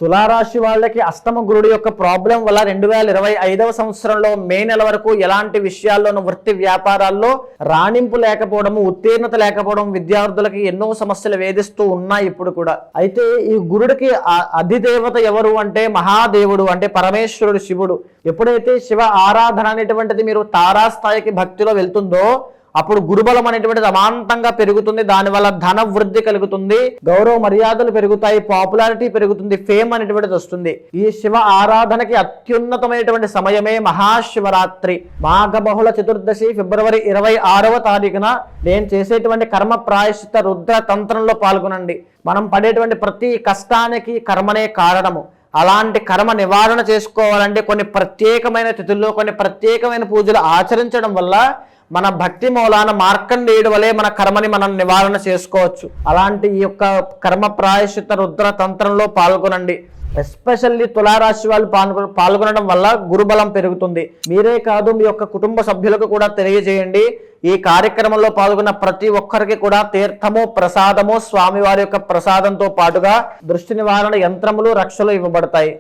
తులారాశి వాళ్ళకి అష్టమ గురుడు యొక్క ప్రాబ్లం వల్ల 2025వ సంవత్సరంలో మే నెల వరకు ఎలాంటి విషయాల్లోనూ వృత్తి వ్యాపారాల్లో రాణింపు లేకపోవడము, ఉత్తీర్ణత లేకపోవడం, విద్యార్థులకి ఎన్నో సమస్యలు వేధిస్తూ ఉన్నాయి ఇప్పుడు కూడా. అయితే ఈ గురుడికి అధిదేవత ఎవరు అంటే మహాదేవుడు, అంటే పరమేశ్వరుడు శివుడు. ఎప్పుడైతే శివ ఆరాధన అనేటువంటిది మీరు తారాస్థాయికి భక్తిలో వెళ్తుందో అప్పుడు గురుబలం అనేటువంటిది అమాంతంగా పెరుగుతుంది. దానివల్ల ధన వృద్ధి కలుగుతుంది, గౌరవ మర్యాదలు పెరుగుతాయి, పాపులారిటీ పెరుగుతుంది, ఫేమ్ అనేటువంటిది వస్తుంది. ఈ శివ ఆరాధనకి అత్యున్నతమైనటువంటి సమయమే మహాశివరాత్రి. మాఘ బహుళ చతుర్దశి ఫిబ్రవరి 26వ తారీఖున నేను చేసేటువంటి కర్మ ప్రాయశ్చిత రుద్ర తంత్రంలో పాల్గొనండి. మనం పడేటువంటి ప్రతి కష్టానికి కర్మనే కారణము. అలాంటి కర్మ నివారణ చేసుకోవాలంటే కొన్ని ప్రత్యేకమైన తిథుల్లో కొన్ని ప్రత్యేకమైన పూజలు ఆచరించడం వల్ల మన భక్తి మూలాన మార్కండేయుడు వలె మన కర్మని మనం నివారణ చేసుకోవచ్చు. అలాంటి ఈ యొక్క కర్మ ప్రాయశ్చిత రుద్ర తంత్రంలో పాల్గొనండి. ఎస్పెషల్లీ తులారాశి వాళ్ళు పాల్గొనడం వల్ల గురుబలం పెరుగుతుంది. మీరే కాదు, మీ యొక్క కుటుంబ సభ్యులకు కూడా తెలియజేయండి. ఈ కార్యక్రమంలో పాల్గొన్న ప్రతి ఒక్కరికి కూడా తీర్థము, ప్రసాదము, స్వామివారి యొక్క ప్రసాదంతో పాటుగా దృష్టి నివారణ యంత్రములు, రక్షలు ఇవ్వబడతాయి.